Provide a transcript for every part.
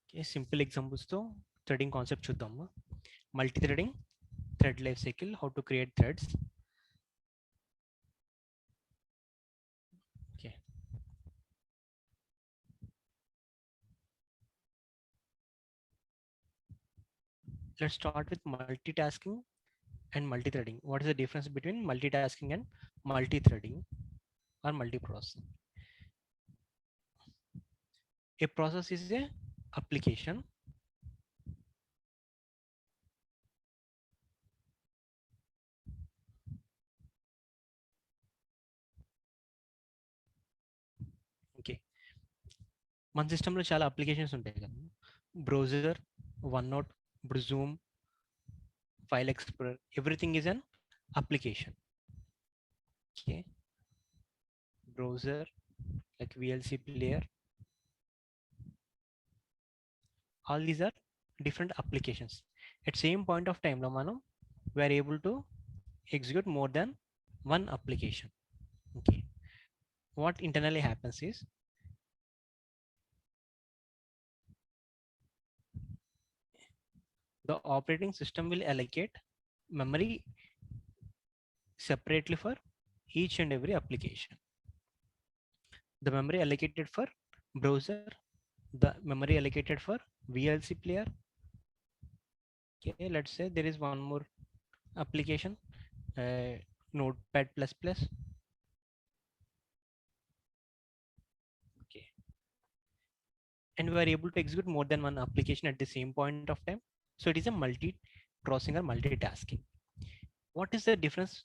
Okay, simple examples తో threading concept చూద్దాము. Multi-threading, thread life cycle, how to create threads. Okay, let's start with multitasking and multi-threading. What is the difference between multitasking and multi-threading or multi-processing? A process is a application. Okay, మన సిస్టంలో చాలా applications ఉంటాయి కదా, browser, one note, ఇప్పుడు Zoom, file explorer, everything is an application. Okay, browser like VLC player, all these are different applications. At same point of time lo manam we are able to execute more than one application. Okay, what internally happens is the operating system will allocate memory separately for each and every application. The memory allocated for browser, the memory allocated for VLC player. Okay, let's say there is one more application, Notepad++. Okay, and we are able to execute more than one application at the same point of time. So it is a multi-processing or multitasking. What is the difference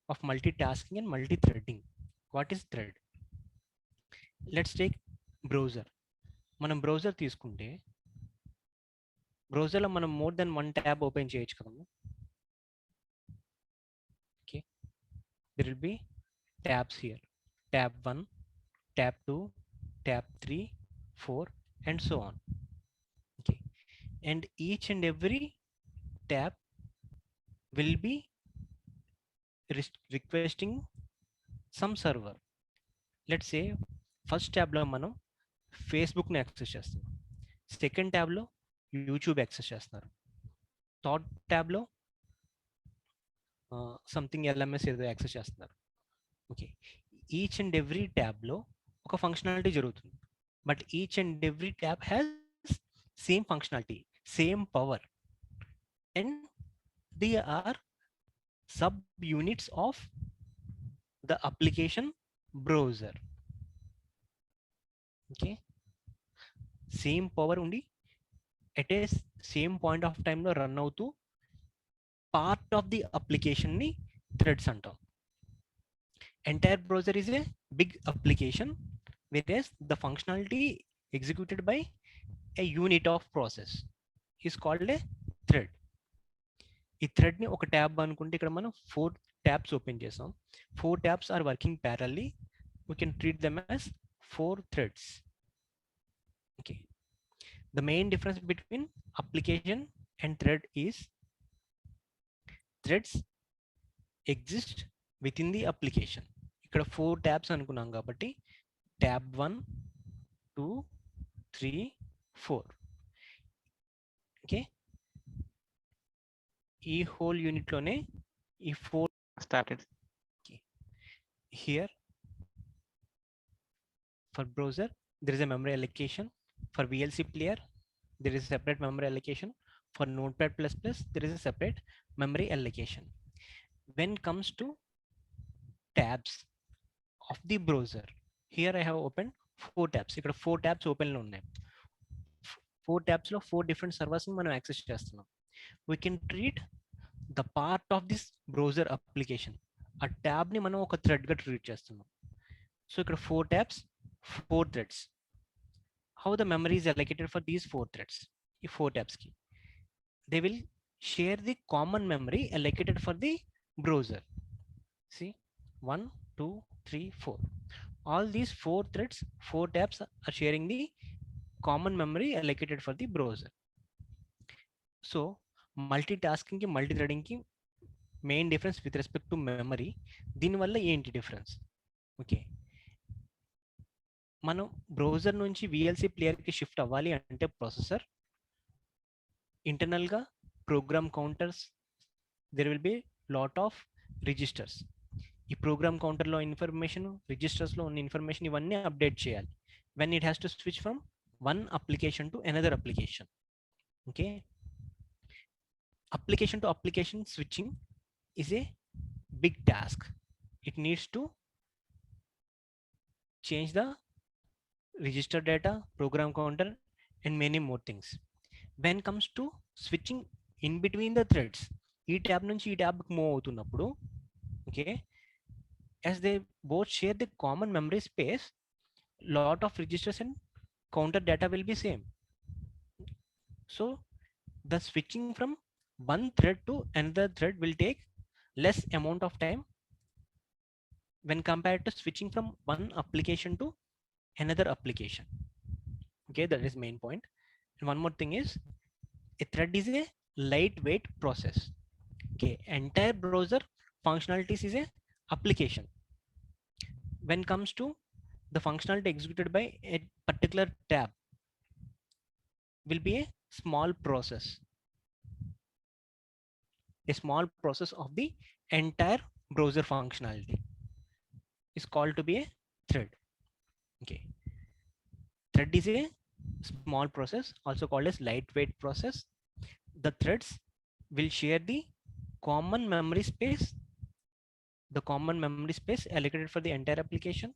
of multitasking and multi-threading? What is thread? Let's take browser. మనం browser తీసుకుంటే బ్రౌజర్లో మనం more than one tab open చేయొచ్చు కదమ్మా. Okay, there will be tabs here, tab 1, tab 2, tab 3, 4 and so on. Okay, and each and every tab will be requesting some server. Let's say first ట్యాబ్లో మనం ఫేస్బుక్ని access చేస్తాం, second ట్యాబ్లో YouTube access చేస్తున్నారు, third ట్యాబ్లో something LMS ఏదో access చేస్తున్నారు. Okay, each and every ట్యాబ్లో ఒక ఫంక్షనాలిటీ జరుగుతుంది, but each and every tab has same functionality, same power, and they are sub units of the application browser. Okay, same power ఉండి at a same point of టైంలో run అవుతూ part of the అప్లికేషన్ని threads అంటాం. Entire browser is a big application, whereas the functionality executed by a unit of process is called a thread. ఈ థ్రెడ్ని ఒక tab అనుకుంటే ఇక్కడ మనం 4 ట్యాబ్స్ ఓపెన్ చేసాం. 4 tabs are working parallelly. We can treat them as 4 threads. Okay, the main difference between application and thread is threads exist within the application. ఇక్కడ 4 tabs అనుకున్నాం కాబట్టి ట్యాబ్ 1, 2, 3, 4. ఓకే, ఈ హోల్ యూనిట్లోనే ఈ 4 started. Here for browser there is a memory allocation, for VLC player there is a separate memory allocation, for Notepad++ there is a separate memory allocation. When comes to tabs of the browser, here I have opened 4 tabs. ఇక్కడ 4 tabs open లో ఉన్నాయి. 4 tabs లో 4 different servers ని మనం access చేస్తున్నాం. We can treat the part of this browser application, ఆ tab ని మనం ఒక థ్రెడ్ గా ట్రీట్ చేస్తున్నాం. సో ఇక్కడ 4 tabs, 4 threads. How the memory is allocated for these 4 threads? ఈ 4 tabs కి they will share the common memory allocated for the browser. See, 1, 2, 3, 4. All these 4 threads, 4 tabs are sharing the common memory allocated for the browser. So multitasking ki multi-threading ki main difference with respect to memory, దీని వల్ల ఏంటి difference? Okay, మనం browser నుంచి VLC ప్లేయర్కి shift అవ్వాలి అంటే processor ఇంటర్నల్గా program counters, there will be lot of registers. ఈ ప్రోగ్రామ్ కౌంటర్లో ఇన్ఫర్మేషన్, రిజిస్టర్స్లో ఉన్న ఇన్ఫర్మేషన్ ఇవన్నీ అప్డేట్ చేయాలి when it has to switch from one application to another application. Okay, application to application switching is a big task. It needs to change the register data, program counter, and many more things. When it comes to switching in between the threads, ఈ tab నుంచి ఈ ట్యాబ్కి move అవుతున్నప్పుడు, okay, as they both share the common memory space, lot of registers and counter data will be same. So the switching from one thread to another thread will take less amount of time when compared to switching from one application to another application. Okay, that is main point. And one more thing is, a thread is a lightweight process. Okay, entire browser functionalities is a application. When comes to the functionality executed by a particular tab will be a small process. A small process of the entire browser functionality is called to be a thread. Okay, thread is a small process, also called as lightweight process. The threads will share the common memory space, the common memory space allocated for the entire application,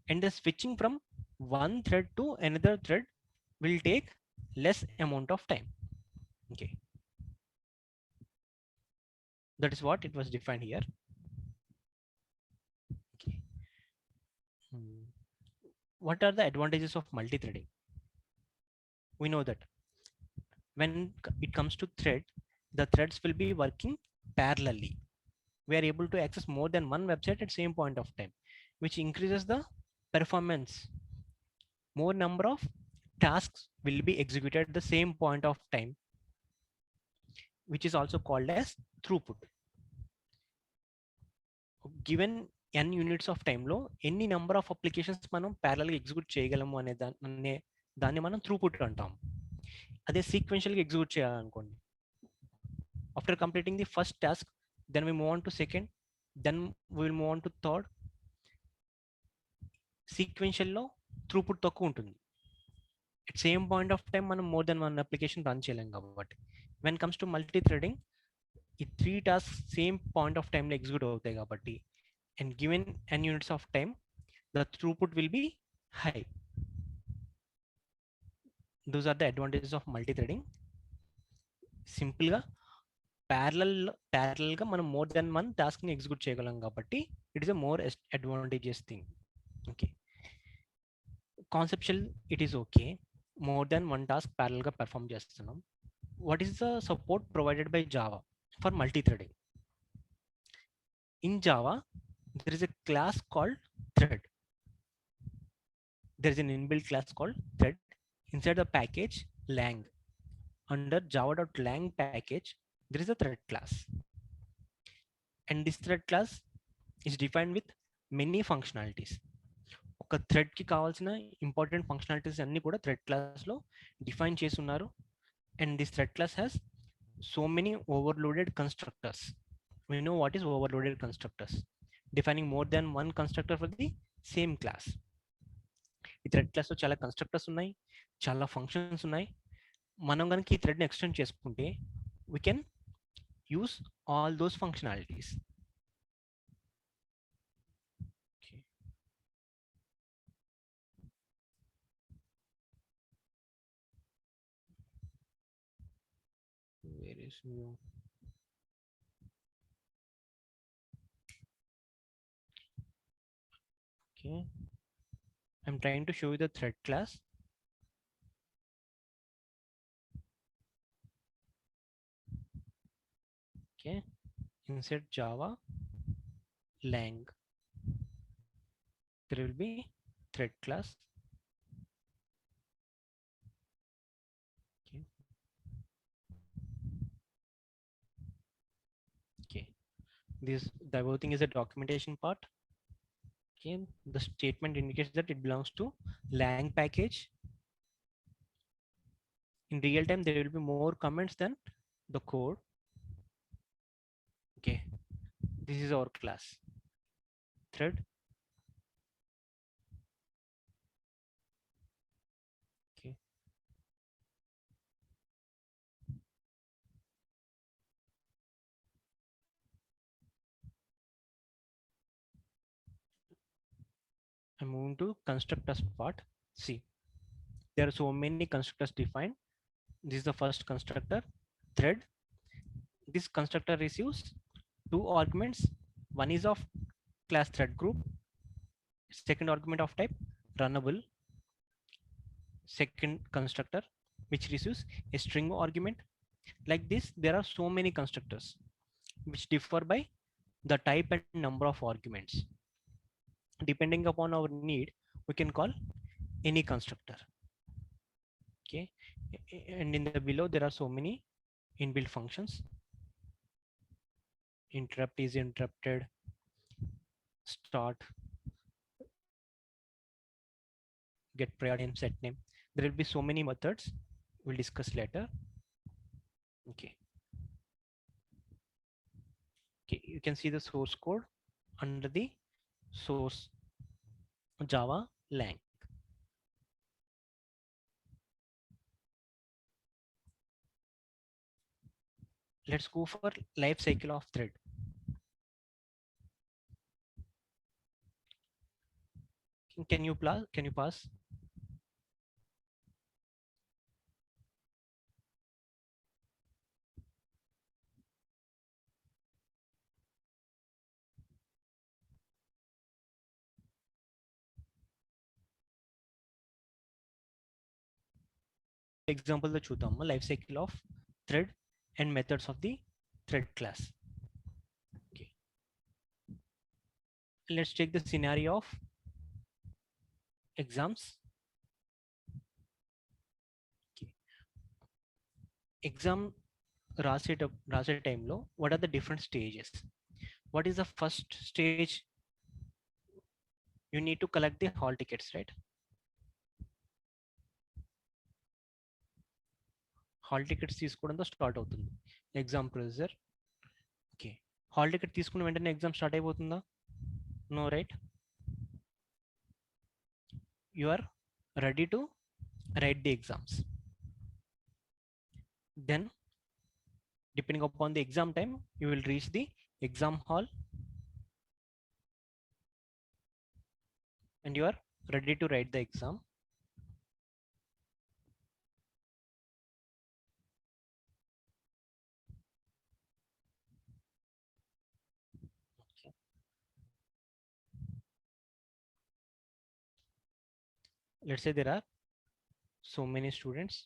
and the switching from one thread to another thread will take less amount of time. Okay, that is what it was defined here. Okay. What are the advantages of multi-threading? We know that when it comes to thread, the threads will be working parallelly. We are able to access more than one website at same point of time, which increases the performance. More number of tasks will be executed at the same point of time, which is also called as throughput. Given n units of time లో ఎన్ని number of applications మనం parallel గా execute చేయగలము అనే దాన్ని మనం throughput అంటాం. అదే సీక్వెన్షియల్ గా ఎగ్జిక్యూట్ చేయాలనుకోండి, after completing the first task, then we move on to second, then we will move on to third. Sequential లో త్రూపుట్ తక్కువ ఉంటుంది. at same point of time మనం more than one application run చేయలేం కాబట్టి. When comes to multi threading, ఈ 3 tasks same point of టైంలో execute అవుతాయి కాబట్టి, and given n units of time, the throughput will be high. Those are the advantages of multi-threading. Simple గా parallel గా మనం more than one task ని execute చేయగలం కాబట్టి it is a more advantages thing. Okay, conceptual it is okay, more than one task parallel గా perform చేస్తున్నాం. What is the support provided by Java for multi-threading? In Java, there is a class called thread. There is an inbuilt class called thread inside the package lang. Under java.lang package, there is a thread class. And this thread class is defined with many functionalities. ఒక thread కి కావాల్సిన important functionalities అన్ని కూడా thread class లో define చేసి ఉన్నారు. And this thread class has so many overloaded constructors. We know what is overloaded constructors, defining more than one constructor for the same class. ఈ thread class లో చాలా constructors ఉన్నాయి, చాలా ఫంక్షన్స్ ఉన్నాయి. మనం కనుక ఈ థ్రెడ్ని ఎక్స్టెండ్ చేసుకుంటే we can use all those functionalities. Okay. Where is new? Okay, I'm trying to show you the thread class. Okay, inside Java lang, there will be thread class. Okay. Okay, this the other thing is a documentation part. Okay, the statement indicates that it belongs to Lang package. In real time, there will be more comments than the code. Okay, this is our class thread. Okay, I'm moving to constructors part. See, there are so many constructors defined. This is the first constructor, thread. This constructor receives two arguments. One is of class thread group, second argument of type runnable, second constructor which receives a string argument. Like this, there are so many constructors which differ by the type and number of arguments. Depending upon our need, we can call any constructor. Okay, and in the below there are so many inbuilt functions. Interrupt is interrupted, start, get priority name, set name. There will be so many methods we'll discuss later. Okay, okay, you can see the source code under the source Java Lang. Let's go for life cycle of thread. Can you pass? Example the చూద్దాము life cycle of thread and methods of the thread class. Okay, let's take the scenario of exams. Okay. Exam రాసే టైంలో what are the different stages? What is the first stage? You need to collect the hall tickets, right? Hall tickets తీసుకోవడంతో start అవుతుంది exam procedure. Okay, hall ticket తీసుకున్న వెంటనే exam start అయిపోతుందా? No, right? You are ready to write the exams. Then, depending upon the exam time, you will reach the exam hall and you are ready to write the exam. Okay. Let's say there are so many students.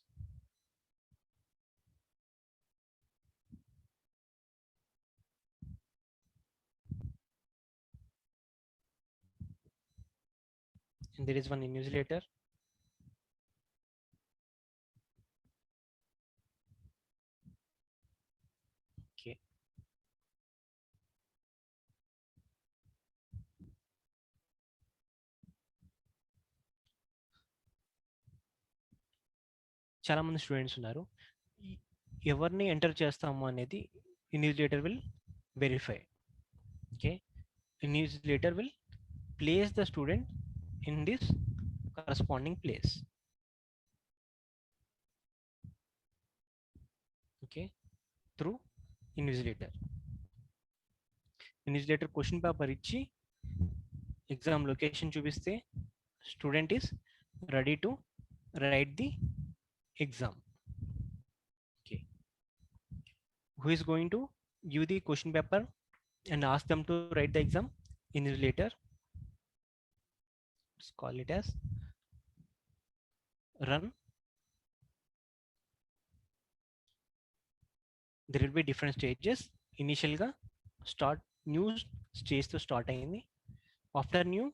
And there is one invigilator. Okay. చాలా మంది students ఉన్నారు. ఎవరిని enter చేస్తాము అనేది invigilator will verify. Okay, invigilator will place the student in this corresponding place. Okay, through invigilator. Invigilator question paper ఇచ్చి exam location చూపిస్తే student is ready to write the exam. Okay, who is going to give the question paper and ask them to write the exam? Invigilator. Let's call it as run. There will be different stages. Initial ga start, new stage to start ayindi. After new,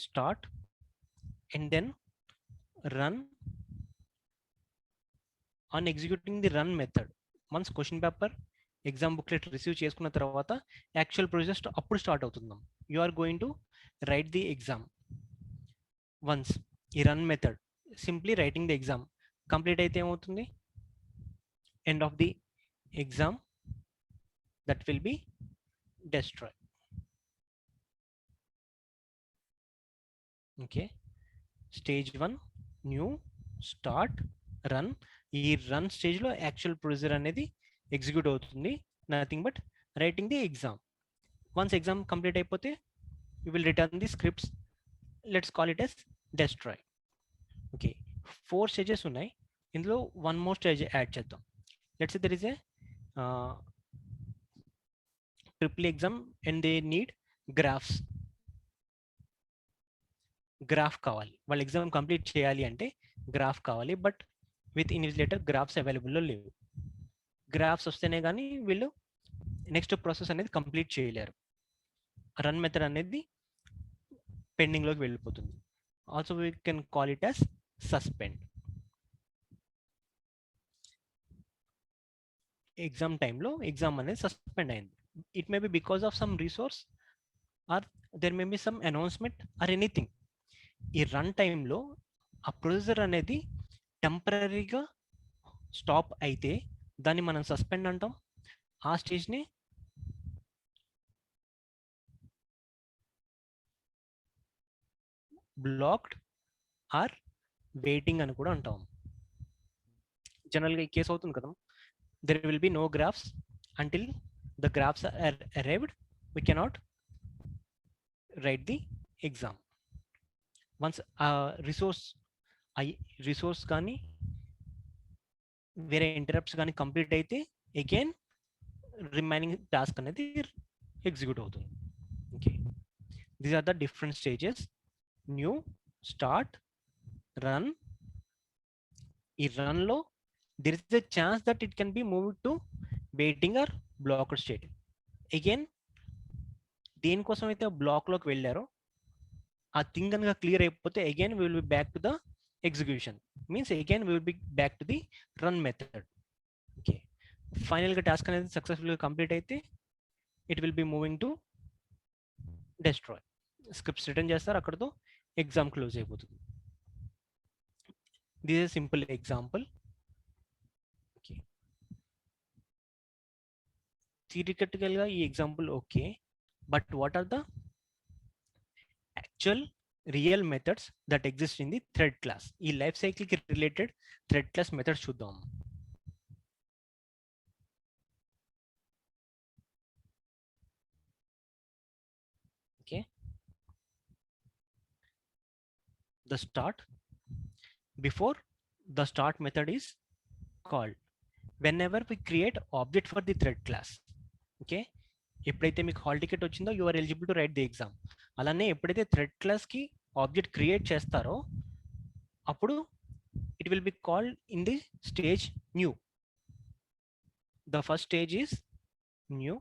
start, and then run. On executing the run method, once question paper exam booklet receive చేసుకున్న తర్వాత actual process అప్పుడు start అవుతుందాం. you are going to write the exam. Once ఈ run method simply writing the exam complete అయితే ఏమవుతుంది, end of the exam that will be destroy. Okay, stage 1 new start run. ఈ run stage లో actual procedure అనేది execute అవుతుంది, nothing but writing the exam. Once exam complete అయిపోతే you will return the scripts, let's call it as destroy. Okay, 4 stages ఉన్నాయి, ఇందులో one more stage add చేద్దాం. Let's say there is a triple exam and they need graphs. Graph కావాలి, వాళ్ళ exam complete చేయాలి అంటే graph కావాలి, but with invigilator graphs అవైలబుల్లో లేవు. గ్రాఫ్స్ వస్తేనే కానీ వీళ్ళు నెక్స్ట్ ప్రాసెస్ అనేది కంప్లీట్ చేయలేరు. రన్ మెథడ్ అనేది పెండింగ్లోకి వెళ్ళిపోతుంది. Also we can call it as suspend. Exam టైంలో ఎగ్జామ్ అనేది సస్పెండ్ అయింది. It may be because of some resource or there may be some announcement or anything. ఈ రన్ టైంలో ఆ ప్రొసీజర్ అనేది టెంపరీగా స్టాప్ అయితే దాన్ని మనం సస్పెండ్ అంటాం. ఆ స్టేజ్ని బ్లాక్డ్ ఆర్ వెయిటింగ్ అని కూడా అంటాం. జనరల్గా ఈ కేసు అవుతుంది కదా, there will be no graphs until the graphs are arrived, we cannot write the exam. Once resource కానీ వేరే ఇంటరప్ట్స్ కానీ కంప్లీట్ అయితే అగైన్ రిమైనింగ్ టాస్క్ అనేది ఎగ్జిక్యూట్ అవుతుంది. Okay, these are the different stages: new, start, run. ఈ రన్లో there is a chance that it can be moved to waiting or blocked state. Again, దేనికోసం అయితే బ్లాక్ లోకి వెళ్ళారో ఆ థింగ్ కనుక క్లియర్ అయిపోతే again we will be back to the execution. Means again we will be back to the run method. Okay, ఫైనల్గా task అనేది సక్సెస్ఫుల్గా కంప్లీట్ అయితే it will be moving to destroy. Scripts return చేస్తారు, అక్కడతో exam close అయిపోతుంది. This is simple example. థియరిటికల్గా ఈ example okay, but what are the actual real methods that exist in the thread class? ఈ life సైకిల్కి related thread class methods చూద్దాం. Okay, the start. Before the start method is called whenever we create object for the thread class. Okay, ఎప్పుడైతే మీకు hall ticket వచ్చిందో you are eligible to write the exam. అలానే ఎప్పుడైతే thread క్లాస్కి object create చేస్తారో అప్పుడు it will be called in the stage new. The first stage is new.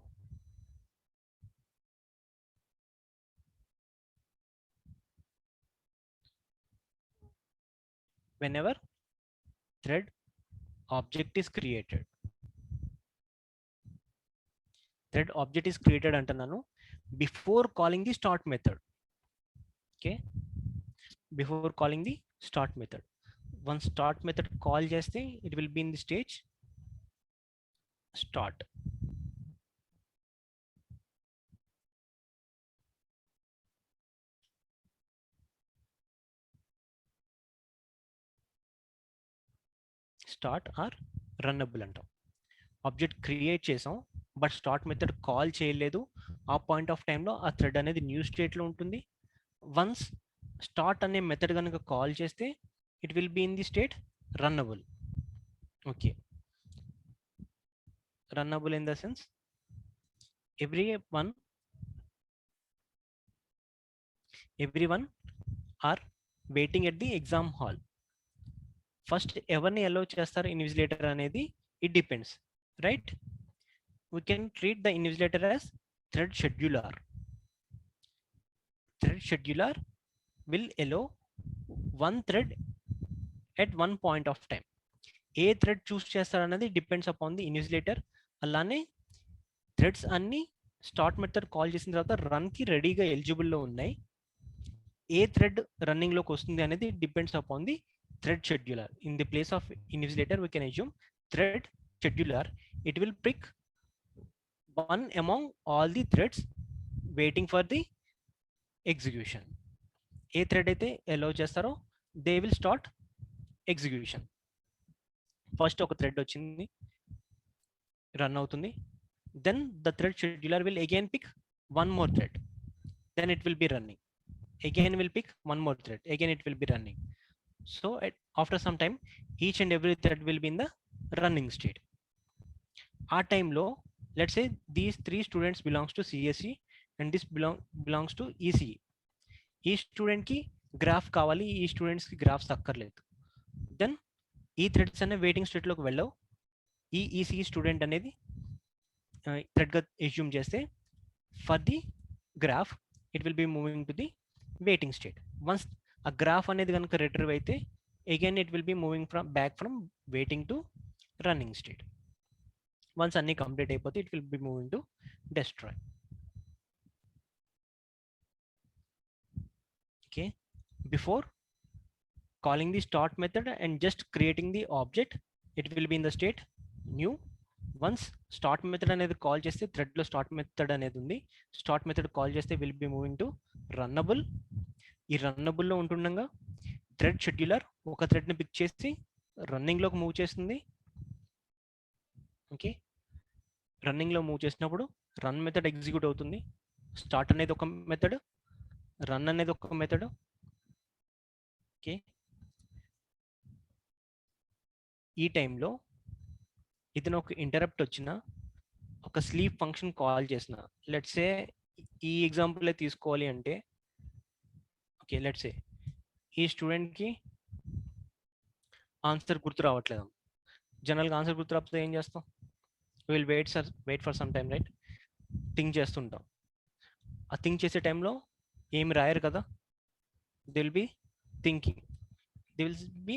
Whenever thread object is created. Thread object is created అంటున్నాను before calling the start method. Okay, before calling the start method. Once start method call చేస్తే it will be in the stage start. Start or runnable అంటాం. Object create చేసాం but start method call చేయలేదు. ఆ point of టైంలో ఆ thread అనేది new స్టేట్లో ఉంటుంది. వన్స్ స్టార్ట్ అనే మెథడ్ కనుక కాల్ చేస్తే it will be in the state runnable. Okay, runnable in the sense everyone are waiting at the exam hall. First ఎవరిని అలౌ చేస్తారు ఇన్విజిలేటర్ అనేది it depends, right? We can treat the invigilator as thread scheduler. Thread scheduler will allow one thread at one point of time. ఏ thread choose చేస్తారన్నది depends upon the invigilator. అలానే threads అన్ని start method call చేసిన తర్వాత రన్కి రెడీగా ఎలిజిబుల్లో ఉన్నాయి. ఏ thread రన్నింగ్లోకి వస్తుంది అనేది depends upon the thread scheduler. In the place of invigilator we can assume thread scheduler. It will pick one among all the threads waiting for the execution. ఏ thread అయితే allow చేస్తారో they will start execution. First ఒక thread వచ్చింది, run అవుతుంది. Then the thread scheduler will again pick one more thread, then it will be running. Again will pick one more thread, again it will be running. So after some time each and every thread will be in the running state. ఆ టైంలో let's say these three students belongs to CSE and this belongs to ECE. ఈ student కి graph కావాలి, ఈ students కి graphs అక్కర్లేదు. Then ఈ threads అనే వెయిటింగ్ స్టేట్ లోకి వెళ్ళవు. ఈ ఈసీఈ స్టూడెంట్ అనేది థ్రెడ్ గా అస్యూమ్ చేస్తే for the graph it will be moving to the waiting state. Once ఆ గ్రాఫ్ అనేది కనుక రిట్రీవ్ అయితే again it will be moving from waiting to running state. Once అన్ని కంప్లీట్ అయిపోతే it will be moving to destroy. Okay, before calling the start method and just creating the object, it will be in the state new. Once start method అనేది call చేస్తే thread లో start method అనేది ఉంది, start method call చేస్తే will be moving to runnable. ఈ runnable లో ఉంటుండగా thread scheduler ఒక థ్రెడ్ ని పిక్ చేసి రన్నింగ్ లోకి మూవ్ చేస్తుంది. ఓకే, రన్నింగ్ లో మూవ్ చేసినప్పుడు రన్ మెథడ్ ఎగ్జిక్యూట్ అవుతుంది. స్టార్ట్ అనేది ఒక మెథడ్, రన్ అనేది ఒక మెథడ్. ఓకే, ఈ టైంలో ఇతను ఒక ఇంటరప్ట్ వచ్చిన ఒక స్లీప్ ఫంక్షన్ కాల్ చేసిన, లెట్స్ సే ఈ ఎగ్జాంపుల్ తీసుకోవాలి అంటే, ఓకే లెట్స్ సే ఈ స్టూడెంట్కి ఆన్సర్ గుర్తు రావట్లేదు. జనరల్గా ఆన్సర్ గుర్తు రాకపోతే ఏం చేస్తాం? Will wait for some time, right? Think చేస్తుంటాం. ఆ థింక్ చేసే టైంలో ఏమి రాయరు కదా, they will be thinking, they will be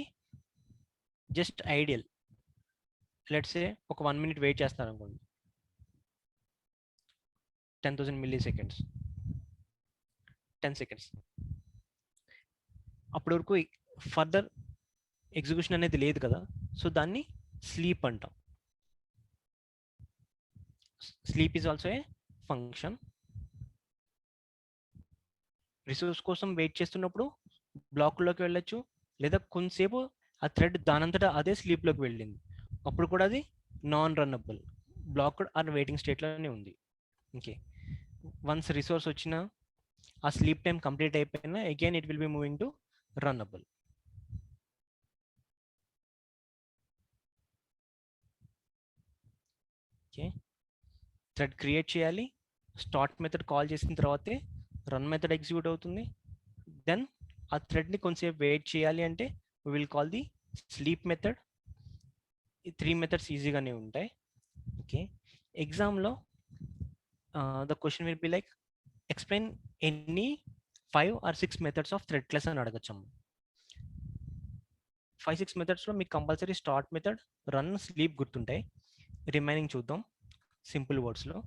just ideal. Let's say ఒక 1 minute వెయిట్ చేస్తారు అనుకోండి, 10,000 milliseconds, 10 seconds. అప్పటి వరకు ఫర్దర్ ఎగ్జిక్యూషన్ అనేది లేదు కదా, సో దాన్ని స్లీప్ అంటాం. Sleep is also a function. Resource కోసం వెయిట్ చేస్తున్నప్పుడు బ్లాక్లోకి వెళ్ళొచ్చు, లేదా కొంతసేపు ఆ థ్రెడ్ దానంతటా అదే స్లీప్లోకి వెళ్ళింది, అప్పుడు కూడా అది non runnable, blocked or waiting స్టేట్లోనే ఉంది. ఓకే, వన్స్ రిసోర్స్ వచ్చినా ఆ స్లీప్ టైం కంప్లీట్ అయిపోయినా again it will be moving to runnable. Okay, thread create చేయాలి, స్టార్ట్ మెథడ్ కాల్ చేసిన తర్వాతే రన్ మెథడ్ ఎగ్జిక్యూట్ అవుతుంది. దెన్ ఆ థ్రెడ్ని కొంచెంసేపు వెయిట్ చేయాలి అంటే we will call the sleep method. ఈ 3 మెథడ్స్ ఈజీగానే ఉంటాయి. ఓకే, ఎగ్జామ్లో the question will be like explain any 5 or 6 methods of thread class అని అడగచ్చాము. 5-6 మెథడ్స్లో మీకు compulsory start method, run, sleep గుర్తుంటాయి. రిమైనింగ్ చూద్దాం సింపుల్ వర్డ్స్లో.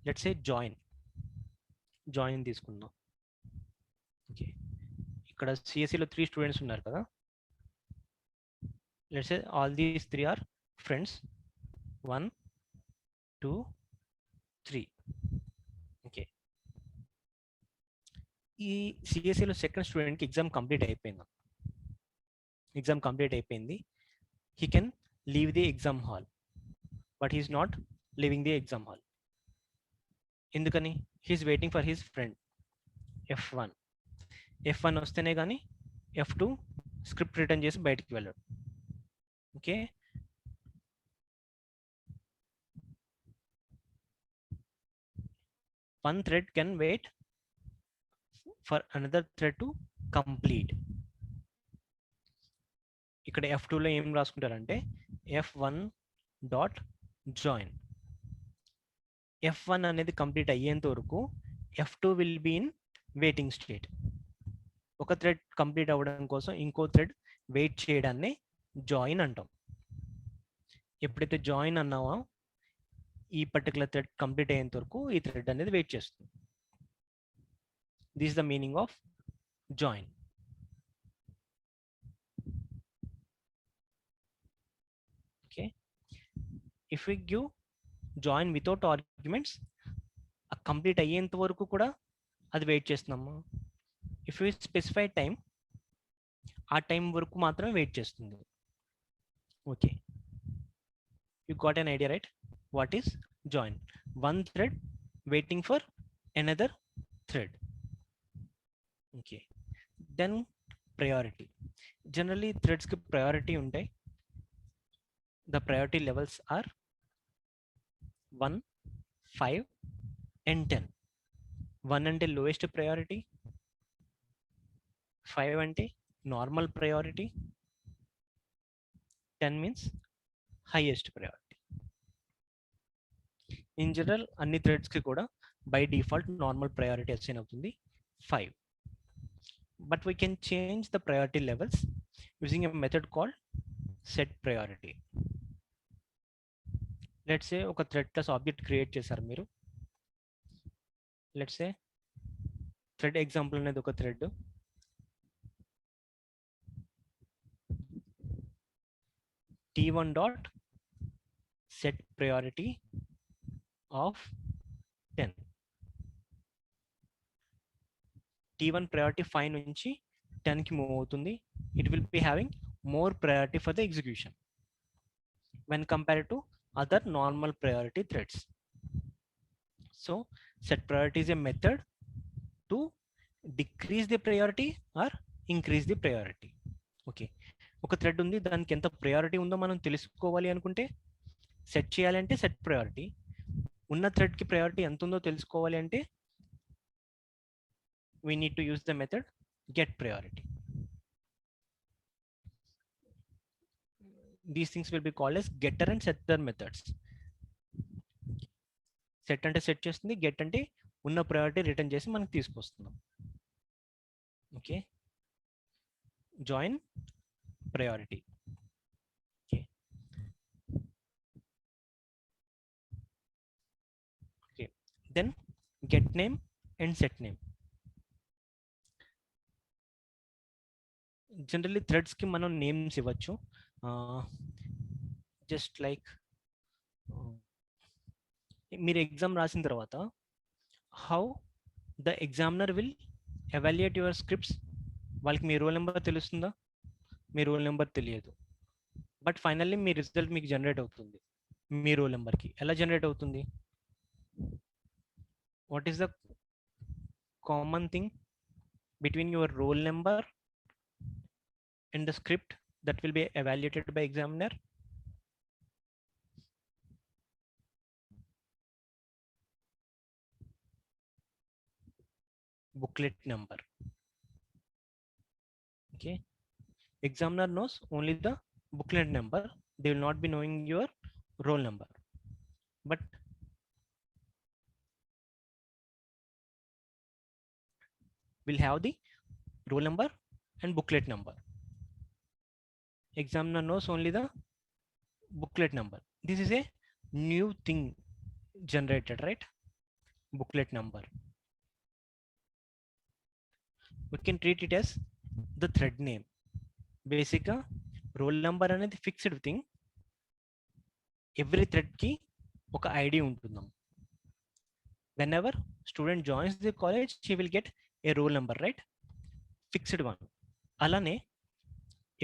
లెట్స్ సే జాయిన్ తీసుకుందాం. ఓకే, ఇక్కడ సిఎస్సిలో 3 స్టూడెంట్స్ ఉన్నారు కదా. Let's say all these 3 are friends, 1 2 3. Okay, ఈ సిఎస్సిలో సెకండ్ స్టూడెంట్కి ఎగ్జామ్ కంప్లీట్ అయిపోయింది. He can leave the exam hall, but he's not living the exam hall. ఎందుకని? He's waiting for his friend F1 వస్తేనే కానీ F2 స్క్రిప్ట్ రిటర్న్ చేసి బయటికి వెళ్ళాడు. Okay, one thread can wait for another thread to complete. ఇక్కడ F2 లో ఏం రాసుకుంటారంటే F1 dot join. F1 అనేది కంప్లీట్ అయ్యేంత వరకు F2 will be in waiting state. ఒక థ్రెడ్ కంప్లీట్ అవ్వడం కోసం ఇంకో థ్రెడ్ వెయిట్ చేయడాన్ని జాయిన్ అంటాం. ఎప్పుడైతే జాయిన్ అన్నావో ఈ పర్టికులర్ థ్రెడ్ కంప్లీట్ అయ్యేంత వరకు ఈ థ్రెడ్ అనేది వెయిట్ చేస్తుంది. This is the meaning of join. Okay, if we give join without arguments, complete అయ్యేంత వరకు కూడా అది వెయిట్ చేస్తున్నాము. ఇఫ్ యూ స్పెసిఫై టైం, ఆ టైం వరకు మాత్రమే వెయిట్ చేస్తుంది. Okay, you got an idea right? What is join? One thread waiting for another thread. Okay, then priority. Generally థ్రెడ్స్కి ప్రయారిటీ ఉంటాయి. The priority levels are 1, 5 and 10. 1 అంటే lowest priority, 5 అంటే normal priority, 10 means highest priority. In general అన్ని థ్రెడ్స్కి కూడా by default normal priority assign అవుతుంది 5. But we can change the priority levels using a method called set priority. Let's say ఒక thread class object create చేశారు మీరు. Let's say thread example అనేది ఒక thread. T1 dot set priority of 10. T1 priority 5 నుంచి 10 కి move అవుతుంది. It will be having more priority for the execution when compared to other normal priority threads. So set priority is a method to decrease the priority or increase the priority. Okay, ఒక thread ఉంది, దానికి ఎంత priority ఉందో మనం తెలుసుకోవాలి అనుకుంటే set చేయాలంటే set priority. ఉన్న థ్రెడ్కి ప్రయారిటీ ఎంత ఉందో తెలుసుకోవాలి అంటే we need to use the method get priority. These things will be called as getter and setter methods. Set అంటే సెట్ చేస్తుంది, గెట్ అంటే ఉన్న ప్రయారిటీ రిటర్న్ చేసి మనకు తీసుకొస్తున్నాం. Okay, join priority. Okay. Okay, then get name and set name. Generally threads ki మనం names ఇవ్వచ్చు. Just like మీరు ఎగ్జామ్ రాసిన తర్వాత how the examiner will evaluate your scripts. వాళ్ళకి మీ రోల్ నెంబర్ తెలుస్తుందా? మీ రోల్ నెంబర్ తెలియదు, బట్ ఫైనల్లీ మీ రిజల్ట్ మీకు generate అవుతుంది మీ రోల్ నెంబర్కి. ఎలా జనరేట్ అవుతుంది? What is the common thing between your roll number and the script that will be evaluated by examiner? Booklet number. Okay, examiner knows only the booklet number, they will not be knowing your roll number. But we'll have the roll number and booklet number. Examiner knows only the booklet number. This is a new thing generated, right? Booklet number. We can treat it as the thread name. Basically, roll number అనేది fixed thing. Every థ్రెడ్కి ఒక ID ఉంటుందాం. whenever student joins the college, he will get a roll number, right? Fixed one. అలానే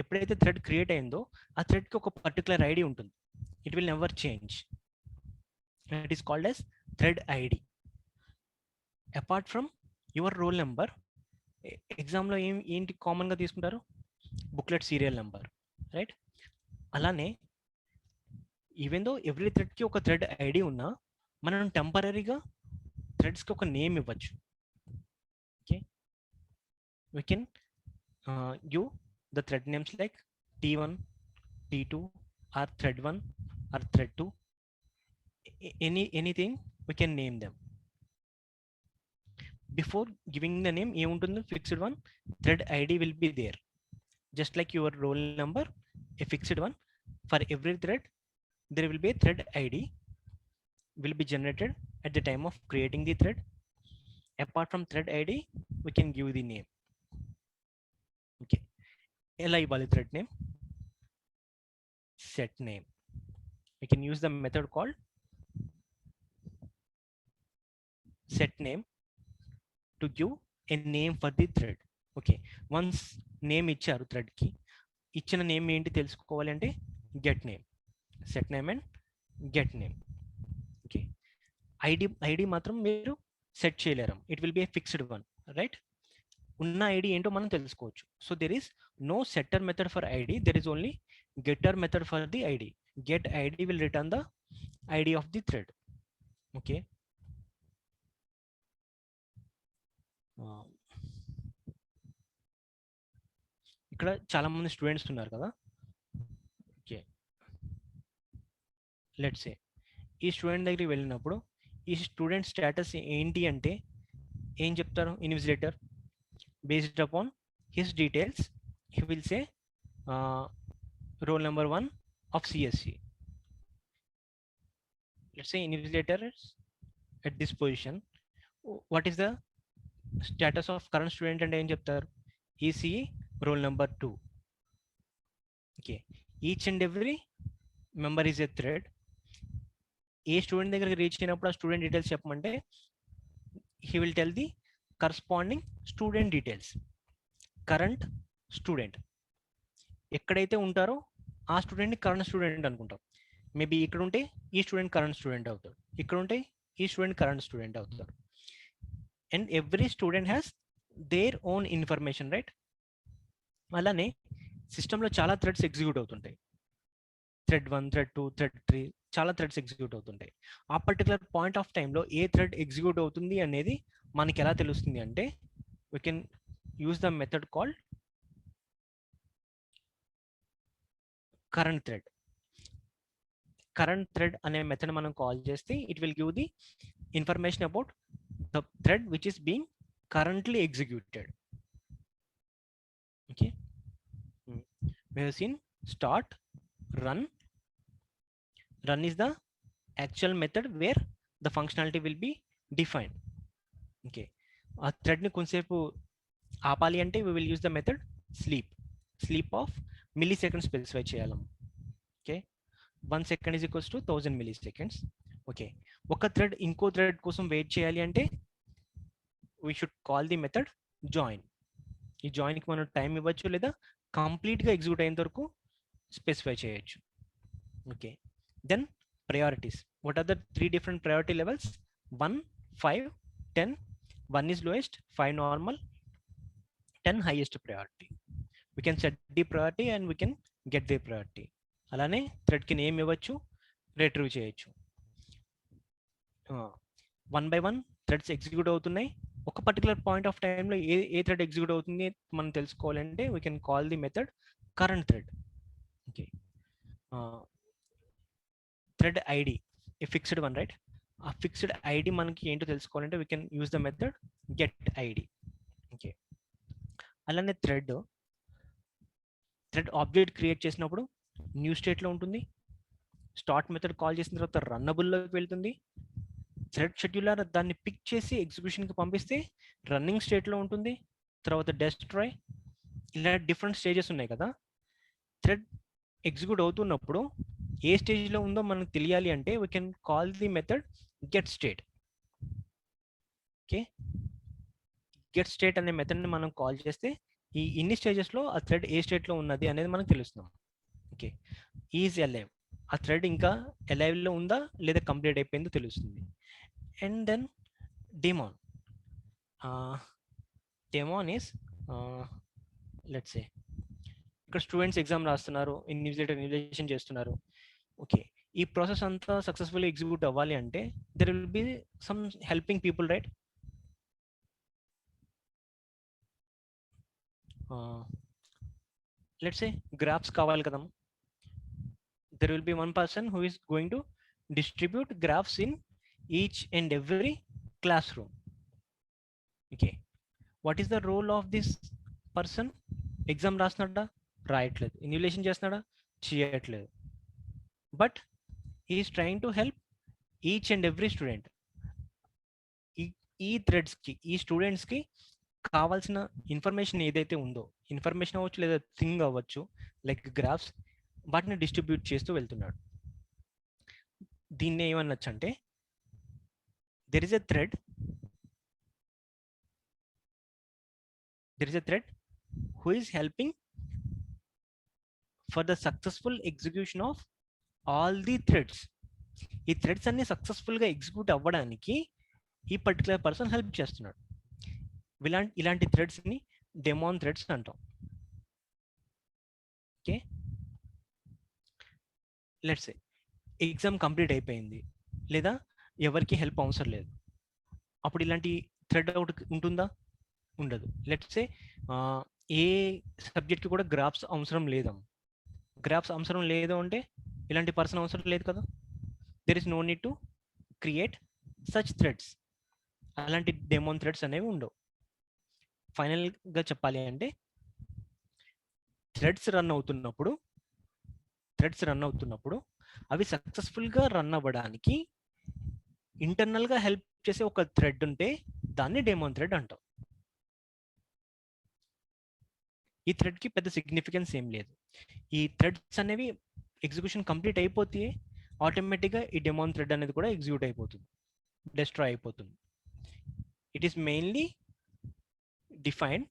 ఎప్పుడైతే thread create అయిందో ఆ థ్రెడ్కి ఒక particular ID ఉంటుంది. It will never change. It is called as thread ID. Apart from your roll number, ఎగ్జామ్లో ఏంటి కామన్గా తీసుకుంటారు? Booklet serial number, right? అలానే ఈవెన్ దో ఎవ్రీ థ్రెడ్కి ఒక థ్రెడ్ ఐడి ఉన్నా మనం టెంపరీగా థ్రెడ్స్కి ఒక నేమ్ ఇవ్వచ్చు. Okay, we can give the thread names like T1, T2, or thread 1 or thread 2. Anything we can name them. Before giving the name, fixed one, thread ID will be there. Just like your roll number, a fixed one. For every thread, there will be a thread ID. will be generated at the time of creating the thread. Apart from thread ID, we can give the name. Okay, ఎలా ఇవ్వాలి thread name? Set name. We can use the method called set name to give a name for the thread. Okay, once name ఇచ్చారు thread కి, ఇచ్చిన name ఏంటి తెలుసుకోవాలి అంటే get name, set name and get name. Okay, ID మాత్రం మీరు set చేయలేరు, it will be a fixed one, right? ఉన్న ఐడి ఏంటో మనం తెలుసుకోవచ్చు. So there is no setter method for ID, there is only getter method for the id. Get id will return the id of the thread. Okay, ఇక్కడ చాలా మంది students ఉన్నారు కదా. Okay, let's సే ఈ స్టూడెంట్ దగ్గరికి వెళ్ళినప్పుడు ఈ స్టూడెంట్ స్టేటస్ ఏంటి అంటే ఏం చెప్తారు? Invigilator based upon his details he will say roll number 1 of CSC. Let's say invigilator is at this position. What is the status of current student and em cheptaru? ECE roll number 2. Okay, each and every member is a thread. A student దగ్గరికి reach అయినప్పుడు ఆ student details చెప్పమంటే he will tell the corresponding student details. Current student ఎక్కడైతే ఉంటారో ఆ స్టూడెంట్ని current student అనుకుంటాం. Maybe ఇక్కడ ఉంటే ఈ స్టూడెంట్ కరెంట్ స్టూడెంట్ అవుతాడు, ఇక్కడ ఉంటే ఈ స్టూడెంట్ కరెంట్ స్టూడెంట్ అవుతాడు. And every student has their own information, right? అలానే సిస్టంలో చాలా థ్రెడ్స్ ఎగ్జిక్యూట్ అవుతుంటాయి. థ్రెడ్ 1, థ్రెడ్ 2, థ్రెడ్ 3, చాలా థ్రెడ్స్ ఎగ్జిక్యూట్ అవుతుంటాయి. ఆ పర్టికులర్ పాయింట్ ఆఫ్ టైంలో ఏ థ్రెడ్ ఎగ్జిక్యూట్ అవుతుంది అనేది మనకి ఎలా తెలుస్తుంది అంటే we can use the method called current thread. Current thread అనే మెథడ్ మనం కాల్ చేస్తే it will give the information about the thread which is being currently executed. Okay, we have seen start, run. Run is the actual method where the functionality will be defined. Okay, ఆ థ్రెడ్ని కొంతసేపు ఆపాలి అంటే we will use the method sleep. Sleep of millisecond specify చేయాలి. Okay, 1 second is equals to 1000 milliseconds. Okay, ఒక thread ఇంకో thread కోసం wait చేయాలి అంటే we should call the method join. ఈ జాయిన్కి మనం టైం ఇవ్వచ్చు లేదా కంప్లీట్గా ఎగ్జిక్యూట్ అయిన వరకు స్పెసిఫై చేయొచ్చు. Okay, then priorities. What are the 3 different priority levels? 1, 5, 10. 1 is lowest, 5 normal, 10 highest priority. We can set the priority and we can get the priority. అలానే థ్రెడ్కి name ఇవ్వచ్చు, రిట్రీవ్ చేయొచ్చు. 1 by 1 థ్రెడ్స్ ఎగ్జిక్యూట్ అవుతున్నాయి. ఒక particular point of టైంలో ఏ thread execute అవుతుంది మనం తెలుసుకోవాలంటే we can call the method current thread. Okay, thread ID A fixed one, right? ఆ ఫిక్స్డ్ ఐడి మనకి ఏంటో తెలుసుకోవాలంటే we can use the method get ID. Okay, అలానే థ్రెడ్ ఆబ్జెక్ట్ క్రియేట్ చేసినప్పుడు న్యూ స్టేట్లో ఉంటుంది. స్టార్ట్ మెథడ్ కాల్ చేసిన తర్వాత రన్నబుల్లోకి వెళ్తుంది. థ్రెడ్ షెడ్యూలర్ దాన్ని పిక్ చేసి ఎగ్జిక్యూషన్కి పంపిస్తే రన్నింగ్ స్టేట్లో ఉంటుంది. తర్వాత డెస్ట్రాయ్, ఇలా డిఫరెంట్ స్టేజెస్ ఉన్నాయి కదా. థ్రెడ్ ఎగ్జిక్యూట్ అవుతున్నప్పుడు ఏ స్టేజ్లో ఉందో మనకు తెలియాలి అంటే we can call the method get state. Okay, get state అనే మెథడ్ని మనం కాల్ చేస్తే ఈ ఇన్ని స్టేజెస్లో ఆ థ్రెడ్ ఏ స్టేట్లో ఉన్నది అనేది మనకు తెలుస్తుంది. ఓకే, ఈజ్ అలైవ్, ఆ థ్రెడ్ ఇంకా అలైవ్లో ఉందా లేదా కంప్లీట్ అయిపోయిందో తెలుస్తుంది. And then daemon. Daemon is let's say ఇక్కడ స్టూడెంట్స్ ఎగ్జామ్ రాస్తున్నారు, ఇన్విజిలేషన్ చేస్తున్నారు. ఓకే, ఈ ప్రాసెస్ అంతా సక్సెస్ఫుల్లీ ఎగ్జిక్యూట్ అవ్వాలి అంటే there will be some helping people, right? Let's say graphs కావాలి కదా. there will be one person who is going to distribute graphs in each and every classroom. Okay, what is the role of this person? Exam రాస్తున్నాడా? రాయట్లేదు. Invigilation చేస్తున్నాడా? చేయట్లేదు. But he is trying to help each and every student ఈ థ్రెడ్స్కి ఈ స్టూడెంట్స్కి కావాల్సిన information ఏదైతే ఉందో, ఇన్ఫర్మేషన్ అవ్వచ్చు లేదా థింగ్ అవ్వచ్చు, లైక్ గ్రాఫ్స్, వాటిని డిస్ట్రిబ్యూట్ చేస్తూ వెళ్తున్నాడు. దీన్ని ఏమనొచ్చు అంటే there is a thread who is helping for the successful execution of all the threads. ఈ థ్రెడ్స్ అన్ని సక్సెస్ఫుల్గా ఎగ్జిక్యూట్ అవ్వడానికి ఈ పర్టికులర్ పర్సన్ హెల్ప్ చేస్తున్నాడు. ఇలాంటి థ్రెడ్స్ని డెమోన్ థ్రెడ్స్ అంటాం. Okay, let's say exam complete అయిపోయింది, లేదా ఎవరికి హెల్ప్ అవసరం లేదు. అప్పుడు ఇలాంటి థ్రెడ్ అవుట్ ఉంటుందా? ఉండదు. లెట్స్ సే ఏ సబ్జెక్ట్కి కూడా గ్రాఫ్స్ అవసరం లేదా? గ్రాఫ్స్ అవసరం లేదు అంటే ఇలాంటి పర్సన్ అవసరం లేదు కదా. There is no need to create such threads. అలాంటి డెమోన్ థ్రెడ్స్ అనేవి ఉండవు. ఫైనల్గా చెప్పాలి అంటే థ్రెడ్స్ రన్ అవుతున్నప్పుడు అవి సక్సెస్ఫుల్గా రన్ అవ్వడానికి ఇంటర్నల్గా హెల్ప్ చేసే ఒక థ్రెడ్ ఉంటే దాన్ని డెమోన్ థ్రెడ్ అంటాం. ఈ థ్రెడ్కి పెద్ద సిగ్నిఫికెన్స్ ఏం లేదు. ఈ థ్రెడ్స్ అనేవి ఎగ్జిక్యూషన్ కంప్లీట్ అయిపోతే ఆటోమేటిక్గా ఈ డెమోన్ థ్రెడ్ అనేది కూడా ఎగ్జిక్యూట్ అయిపోతుంది, డిస్ట్రాయ్ అయిపోతుంది. It is mainly defined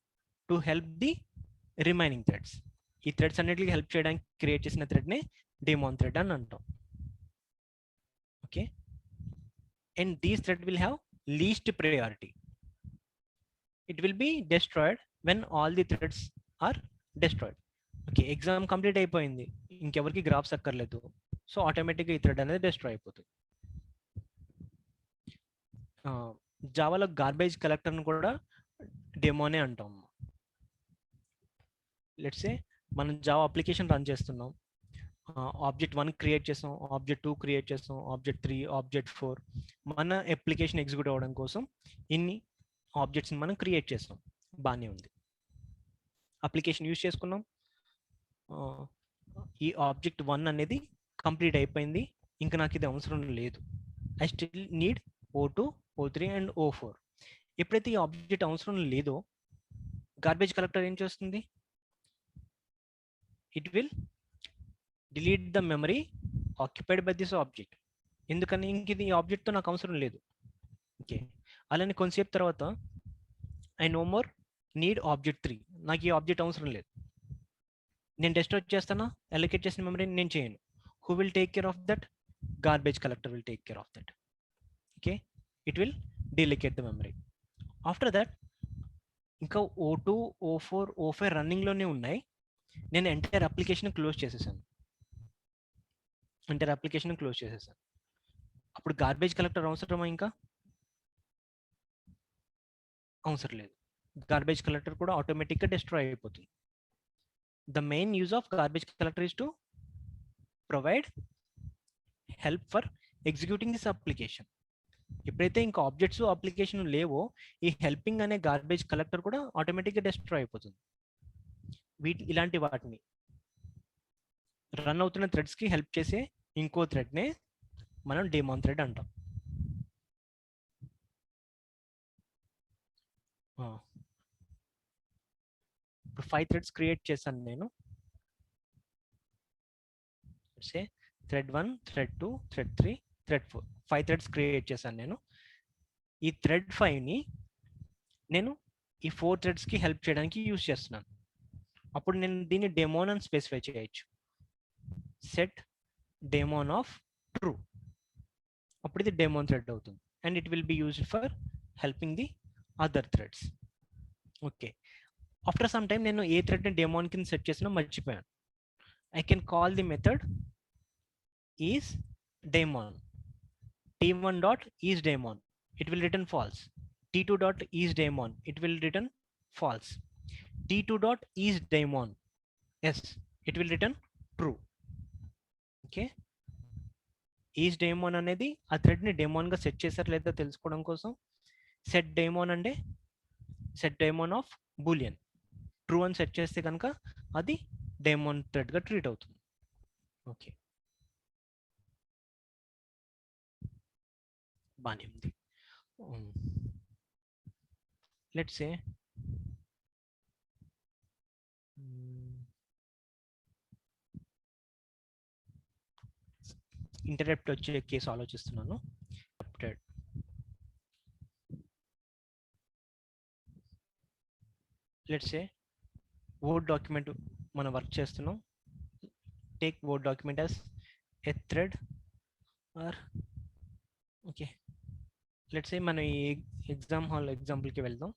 to help the remaining threads. ఈ థ్రెడ్స్ అన్నిటికీ హెల్ప్ చేయడానికి క్రియేట్ చేసిన థ్రెడ్నే డెమోన్ థ్రెడ్ అని అంటాం. Okay, and these thread will have least priority. It will B destroyed when all the threads are destroyed. Okay, exam complete అయిపోయింది, ఇంకెవరికి graphs అక్కర్లేదు, so ఆటోమేటిక్గా ఈ థ్రెడ్ అనేది డిస్ట్రాయ్ అయిపోతుంది. జావాలో గార్బేజ్ కలెక్టర్ని కూడా డెమోనే అంటాం. లెట్స్ సే మనం జావా అప్లికేషన్ రన్ చేస్తున్నాం, ఆబ్జెక్ట్ 1 క్రియేట్ చేస్తాం, ఆబ్జెక్ట్ 2 క్రియేట్ చేస్తాం, ఆబ్జెక్ట్ 3, ఆబ్జెక్ట్ 4. మన అప్లికేషన్ ఎగ్జిక్యూట్ అవ్వడం కోసం ఇన్ని ఆబ్జెక్ట్స్ని మనం క్రియేట్ చేస్తాం. బాగానే ఉంది, అప్లికేషన్ యూజ్ చేసుకున్నాం. ఈ ఆబ్జెక్ట్ 1 అనేది కంప్లీట్ అయిపోయింది, ఇంకా నాకు ఇది అవసరం లేదు. I still need O2, O3 and O4. ఎప్పుడైతే ఈ ఆబ్జెక్ట్ అవసరం లేదో గార్బేజ్ కలెక్టర్ ఏం చేస్తుంది? It will delete the memory occupied by this object. ఎందుకని? ఇంక ఇది ఈ ఆబ్జెక్ట్తో నాకు అవసరం లేదు. ఓకే, అలానే కొంతసేపు తర్వాత I know more need object 3. నాకు ఈ ఆబ్జెక్ట్ అవసరం లేదు, నేను డిస్ట్రాయ్ చేస్తానా? అలొకేట్ చేసిన మెమరీని నేను చేయను. Who will take care of that? Garbage collector will take care of that. Okay, it will deallocate the memory. After that ఇంకా O2, O4, O5 రన్నింగ్లోనే ఉన్నాయి. నేను ఎంటైర్ అప్లికేషన్ క్లోజ్ చేసేసాను. అప్పుడు గార్బేజ్ కలెక్టర్ అవసరమా? ఇంకా అవసరం లేదు. గార్బేజ్ కలెక్టర్ కూడా ఆటోమేటిక్గా డిస్ట్రాయ్ అయిపోతుంది. The main use of garbage collector is to provide help for executing this application. ఎప్పుడైతే ఇంకా ఆబ్జెక్ట్స్ అప్లికేషన్ లేవో ఈ హెల్పింగ్ అనే గార్బేజ్ కలెక్టర్ కూడా ఆటోమేటిక్గా డిస్ట్రాయ్ అయిపోతుంది. ఇలాంటి వాటిని రన్ అవుతున్న థ్రెడ్స్కి హెల్ప్ చేసే ఇంకో థ్రెడ్నే మనం డెమోన్ థ్రెడ్ అంటాం. ఇప్పుడు 5 థ్రెడ్స్ క్రియేట్ చేశాను నేను. Thread 1, thread 2, thread 3, thread 4, 5 threads create చేశాను నేను. ఈ థ్రెడ్ 5ని నేను ఈ 4 థ్రెడ్స్కి హెల్ప్ చేయడానికి యూజ్ చేస్తున్నాను. అప్పుడు నేను దీన్ని డెమోన్ అని స్పెసిఫై చేయొచ్చు. Set daemon of true. అప్పుడు ఇది డెమోన్ థ్రెడ్ అవుతుంది and it will be used for helping the other threads. Okay, after some time నేను ఏ థ్రెడ్ని డెమోన్ కింద సెట్ చేసినా మర్చిపోయాను. I can call the method is daemon. T1 dot is daemon, it will return false. T2 dot is daemon, it will return false. T2 dot is daemon, yes, it will return true. Okay, is daemon అనేది ఆ thread ని demon గా set చేశారు లేదా తెలుసుకోవడం కోసం. Set daemon అంటే set daemon of boolean. True అని సెట్ చేస్తే కనుక అది డెమోన్ థ్రెడ్ గా ట్రీట్ అవుతుంది. ఓకే, బానే ఉంది. లెట్స్ సే ఇంటరప్ట్ వచ్చే కేసు ఆలోచిస్తున్నాను. లెట్స్ సే వర్డ్ డాక్యుమెంట్ మనం వర్క్ చేస్తున్నాం. Take word document as a thread or okay, let's say మనం ఈ ఎగ్జామ్ హాల్ ఎగ్జాంపుల్కి వెళ్దాం.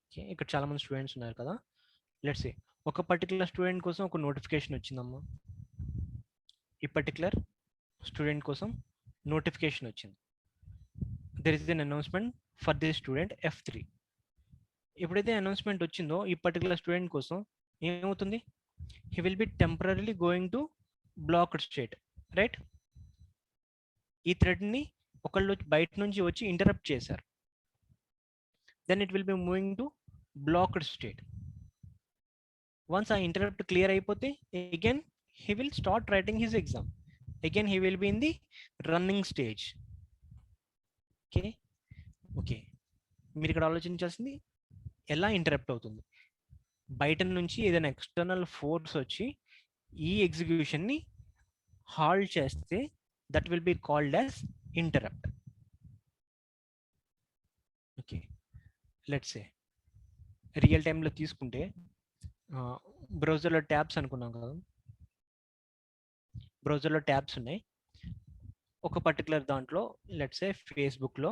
ఓకే, ఇక్కడ చాలా మంది స్టూడెంట్స్ ఉన్నారు కదా. లెట్స్ సే ఒక పర్టికులర్ స్టూడెంట్ కోసం ఒక నోటిఫికేషన్ వచ్చిందమ్మా. ఈ పర్టికులర్ స్టూడెంట్ కోసం నోటిఫికేషన్ వచ్చింది. There is an announcement for this student F3. ఎప్పుడైతే అనౌన్స్మెంట్ వచ్చిందో ఈ పర్టికులర్ స్టూడెంట్ కోసం ఏమవుతుంది, he will be temporarily going to blocked state, right? ఈ థ్రెడ్ని ఒకళ్ళు బయట నుంచి వచ్చి ఇంటరప్ట్ చేశారు. Then it will be moving to blocked state. Once ఆ ఇంటరప్ట్ క్లియర్ అయిపోతే again he will start writing his exam. Again he will be in the running stage. Okay, మీరు ఇక్కడ ఆలోచించాల్సింది ఎలా ఇంటరప్ట్ అవుతుంది. బయట నుంచి ఏదైనా ఎక్స్టర్నల్ ఫోర్స్ వచ్చి ఈ ఎగ్జిక్యూషన్ని హాల్ట్ చేస్తే that will be called as interrupt. Okay, let's say real టైంలో తీసుకుంటే బ్రౌజర్లో ట్యాబ్స్ అనుకున్నాం కదా, బ్రౌజర్లో ట్యాబ్స్ ఉన్నాయి. ఒక పర్టికులర్ దాంట్లో లెట్స్ సే ఫేస్బుక్లో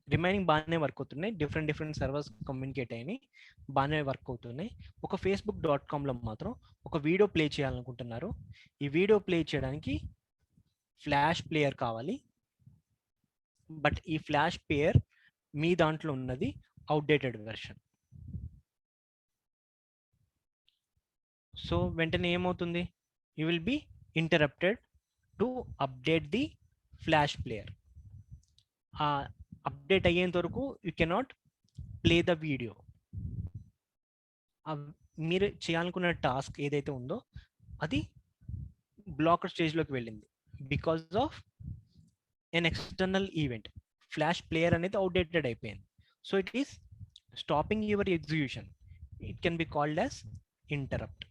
రిమైనింగ్ బాగానే వర్క్ అవుతున్నాయి, డిఫరెంట్ సర్వర్స్ కమ్యూనికేట్ అయినాయి, బాగానే వర్క్ అవుతున్నాయి. ఒక facebook.comలో మాత్రం ఒక వీడియో ప్లే చేయాలనుకుంటున్నారు. ఈ వీడియో ప్లే చేయడానికి ఫ్లాష్ ప్లేయర్ కావాలి. బట్ ఈ ఫ్లాష్ ప్లేయర్ మీ దాంట్లో ఉన్నది అవుట్డేటెడ్ వెర్షన్. సో వెంటనే ఏమవుతుంది, you will be interrupted to update the flash player. Update అయ్యేంత వరకు you cannot play the video. మీరు చేయాలనుకున్న టాస్క్ ఏదైతే ఉందో అది బ్లాక్ స్టేజ్లోకి వెళ్ళింది because of N external event. Flash player అనేది అవుట్డేటెడ్ అయిపోయింది. So it is stopping your execution. It can be called as interrupt.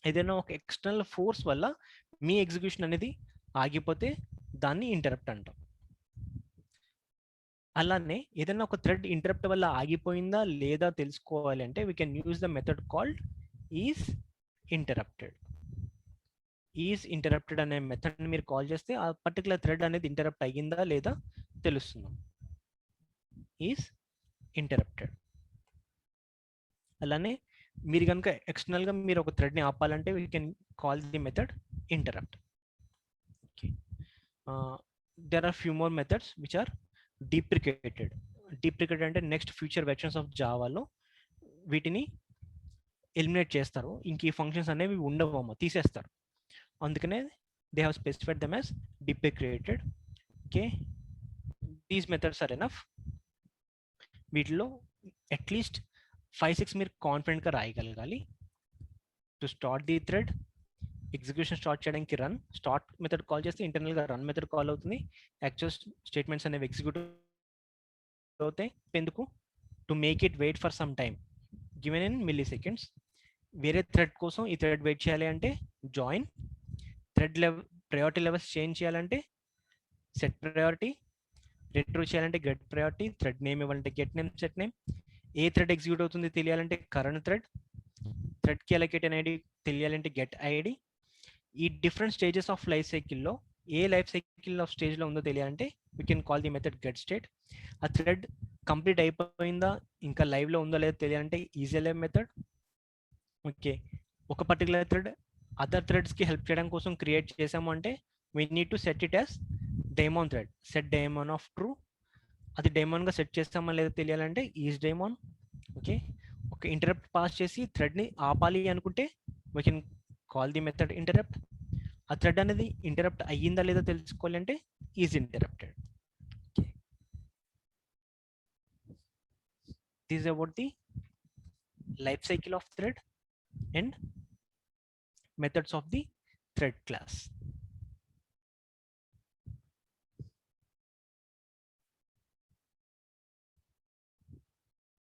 ఏదైనా ఒక ఎక్స్టర్నల్ ఫోర్స్ వల్ల మీ ఎగ్జిక్యూషన్ అనేది ఆగిపోతే దాన్ని ఇంటరప్ట్ అంటాం. అలానే ఏదైనా ఒక థ్రెడ్ ఇంటరప్ట్ వల్ల ఆగిపోయిందా లేదా తెలుసుకోవాలి అంటే we can use the method called is interrupted. Is interrupted అనే మెథడ్ని మీరు కాల్ చేస్తే ఆ పర్టికులర్ థ్రెడ్ అనేది ఇంటరప్ట్ అయ్యిందా లేదా తెలుస్తుంది. Is interrupted. అలానే మీరు కనుక ఎక్స్టర్నల్గా మీరు ఒక థ్రెడ్ని ఆపాలంటే we can call the method interrupt. Okay, there are few more methods which are deprecated. Deprecated అంటే నెక్స్ట్ ఫ్యూచర్ వెర్షన్స్ ఆఫ్ జావాలో వీటిని ఎలిమినేట్ చేస్తారు. ఇంక ఈ ఫంక్షన్స్ అనేవి ఉండవమ్మా, తీసేస్తారు. అందుకనే they have specified them as deprecated. Okay, these methods are enough. వీటిలో అట్లీస్ట్ 5-6 మీరు కాన్ఫిడెంట్గా రాయగలగాలి. To start the thread, execution start చేయడానికి రన్ స్టార్ట్ మెథడ్ కాల్ చేస్తే ఇంటర్నల్గా రన్ మెథడ్ కాల్ అవుతుంది. యాక్చువల్ స్టేట్మెంట్స్ అనేవి ఎగ్జిక్యూట్ అవుతాయి. ఎందుకు, to make it wait for some time given in milliseconds. వేరే థ్రెడ్ కోసం ఈ థ్రెడ్ వెయిట్ చేయాలి అంటే join. Thread priority levels change చేయాలంటే సెట్ ప్రయారిటీ. రిట్రీవ్ చేయాలంటే గెట్ ప్రయారిటీ. థ్రెడ్ నేమ్ ఇవ్వాలంటే గెట్ నేమ్, సెట్ నేమ్. ఏ థ్రెడ్ ఎగ్జిక్యూట్ అవుతుంది తెలియాలంటే కరెంట్ థ్రెడ్. థ్రెడ్కి అలొకేట్ అయిన ఐడి తెలియాలంటే గెట్ ఐడి. ఈ డిఫరెంట్ స్టేజెస్ ఆఫ్ లైఫ్ సైకిల్లో ఏ లైఫ్ సైకిల్ ఆఫ్ స్టేజ్లో ఉందో తెలియాలంటే we can call the method get state. ఆ థ్రెడ్ కంప్లీట్ అయిపోయిందా ఇంకా లైవ్లో ఉందో లేదో తెలియాలంటే ఈజీఎల్ఎం మెథడ్. ఓకే, ఒక పర్టికులర్ థ్రెడ్ అదర్ థ్రెడ్స్కి హెల్ప్ చేయడం కోసం క్రియేట్ చేసాము అంటే we need to set it as daemon thread. Set daemon of true. అది డైమాన్గా సెట్ చేస్తామా లేదో తెలియాలంటే ఈజ్ డైమాన్. ఓకే, ఒక ఇంటరప్ట్ పాస్ చేసి థ్రెడ్ని ఆపాలి అనుకుంటే we can call the method interrupt. ఆ థ్రెడ్ అనేది ఇంటరప్ట్ అయ్యిందా లేదా తెలుసుకోవాలి అంటే is interrupted. This about the life cycle of thread and methods of the thread class.